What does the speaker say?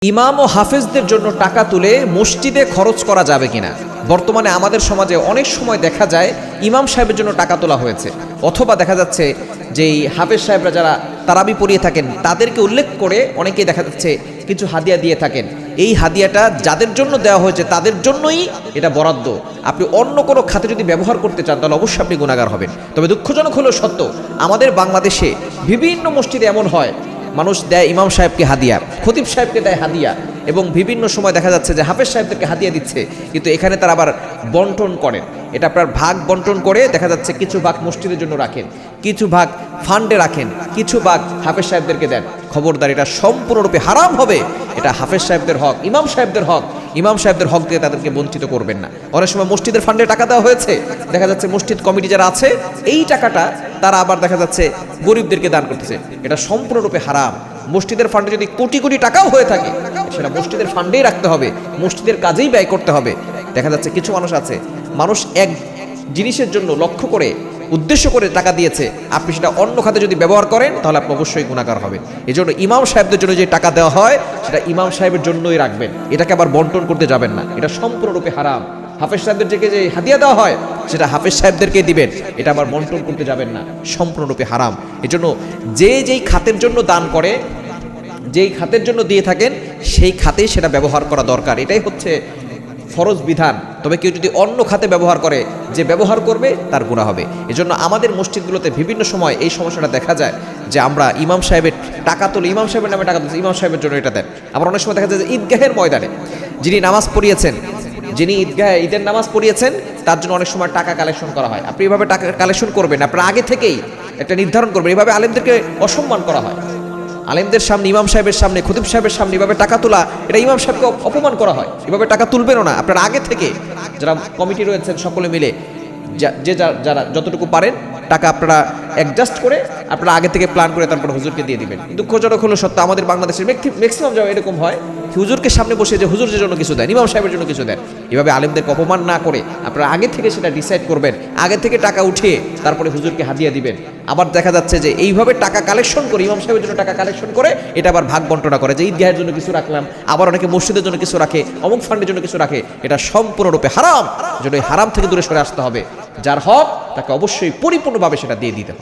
ইমাম ও হাফেজদের জন্য টাকা তুলে মসজিদে খরচ করা যাবে কিনা। বর্তমানে আমাদের সমাজে অনেক সময় দেখা যায় ইমাম সাহেবের জন্য টাকা তোলা হয়েছে, অথবা দেখা যাচ্ছে যে এই হাফেজ সাহেবরা যারা তারাবি পড়িয়ে থাকেন তাদেরকে উল্লেখ করে অনেকেই দেখা যাচ্ছে কিছু হাদিয়া দিয়ে থাকেন। এই হাদিয়াটা যাদের জন্য দেওয়া হয়েছে তাদের জন্যই এটা বরাদ্দ। আপনি অন্য কোনো খাতে যদি ব্যবহার করতে চান তাহলে অবশ্যই আপনি গুনাহগার হবেন। তবে দুঃখজনক হলেও সত্য, আমাদের বাংলাদেশে বিভিন্ন মসজিদে এমন হয়, মানুষ দেয় ইমাম সাহেবকে হাদিয়া, খতিব সাহেবকে দেয় হাদিয়া, এবং বিভিন্ন সময় দেখা যাচ্ছে যে হাফেজ সাহেবদেরকে হাদিয়া দিচ্ছে, কিন্তু এখানে তারা আবার বন্টন করেন। এটা আপনার ভাগ বন্টন করে দেখা যাচ্ছে কিছু ভাগ মসজিদের জন্য রাখেন, কিছু ভাগ ফান্ডে রাখেন, কিছু ভাগ হাফেজ সাহেবদেরকে দেন। খবরদার, এটা সম্পূর্ণরূপে হারাম হবে। এটা হাফেজ সাহেবদের হক, ইমাম সাহেবদের হক। ইমাম সাহেবদের হক দিয়ে তাদেরকে বঞ্চিত করবেন না। অনেক সময় মসজিদের ফান্ডে টাকা দেওয়া হয়েছে, দেখা যাচ্ছে মসজিদ কমিটি যারা আছে এই টাকাটা তারা আবার দেখা যাচ্ছে গরিবদেরকে দান করতেছে। এটা সম্পূর্ণরূপে হারাম। মসজিদের ফান্ডে যদি কোটি কোটি টাকাও হয়ে থাকে সেটা মসজিদের ফান্ডেই রাখতে হবে, মসজিদের কাজেই ব্যয় করতে হবে। দেখা যাচ্ছে কিছু মানুষ আছে, মানুষ এক জিনিসের জন্য লক্ষ্য করে উদ্দেশ্য করে টাকা দিয়েছে, আপনি সেটা অন্য খাতে যদি ব্যবহার করেন তাহলে আপনি অবশ্যই গুনাহগার হবেন। এই জন্য ইমাম সাহেবদের জন্য যে টাকা দেওয়া হয় সেটা ইমাম সাহেবের জন্যই রাখবেন, এটাকে আবার বন্টন করতে যাবেন না। এটা সম্পূর্ণরূপে হারাম। হাফেজ সাহেবদেরকে যে হাদিয়া দেওয়া হয় সেটা হাফেজ সাহেবদেরকে দিবেন, এটা আবার বন্টন করতে যাবেন না, সম্পূর্ণরূপে হারাম। এই জন্য যেই খাতের জন্য দান করে, যেই খাতের জন্য দিয়ে থাকেন সেই খাতেই সেটা ব্যবহার করা দরকার। এটাই হচ্ছে ফরজ বিধান। তবে কেউ যদি অন্য খাতে ব্যবহার করে, যে ব্যবহার করবে তার গুনাহ হবে। এজন্য আমাদের মসজিদগুলোতে বিভিন্ন সময় এই সমস্যাটা দেখা যায় যে আমরা ইমাম সাহেবের টাকা তুলি, ইমাম সাহেবের নামে টাকা তুলছি, ইমাম সাহেবের জন্য এটা দেন। আবার অনেক সময় দেখা যায় যে ঈদগাহের ময়দানে যিনি নামাজ পড়িয়েছেন, যিনি ঈদগাহে ঈদের নামাজ পড়িয়েছেন তার জন্য অনেক সময় টাকা কালেকশন করা হয়। আপনি এভাবে টাকা কালেকশন করবেন, আপনারা আগে থেকেই একটা নির্ধারণ করবেন। এভাবে আলেমদেরকে অসম্মান করা হয়। আলেমদের সামনে, ইমাম সাহেবের সামনে, খতিব সাহেবের সামনে এভাবে টাকা তোলা, এটা ইমাম সাহেবকে অপমান করা হয়। এভাবে টাকা তুলবেনও না। আপনারা আগে থেকে যারা কমিটি রয়েছেন সকলে মিলে যারা যতটুকু পারেন টাকা আপনারা অ্যাডজাস্ট করে আপনারা আগে থেকে প্ল্যান করে তারপর হুজুরকে দিয়ে দিবেন। দুঃখজনক হলো সত্য, আমাদের বাংলাদেশের ম্যাক্সিমাম যাওয়া এরকম হয়, হুজুরকে সামনে বসে যে হুজুরের জন্য কিছু দেন, ইমাম সাহেবের জন্য কিছু দেন। এভাবে আলেমদেরকে অপমান না করে আপনারা আগে থেকে সেটা ডিসাইড করবেন, আগে থেকে টাকা উঠিয়ে তারপরে হুজুরকে হাদিয়া দিবেন। আবার দেখা যাচ্ছে যে এইভাবে টাকা কালেকশন করে, ইমাম সাহেবের জন্য টাকা কালেকশন করে এটা আবার ভাগ বন্টনা করে, যে ঈদগাহের জন্য কিছু রাখলাম, আবার অনেকে মসজিদের জন্য কিছু রাখে, অমুক ফান্ডের জন্য কিছু রাখে। এটা সম্পূর্ণরূপে হারাম। যেন এই হারাম থেকে দূরে সরে আসতে হবে। যার হক তাকে অবশ্যই পরিপূর্ণভাবে সেটা দিয়ে দিতে হবে।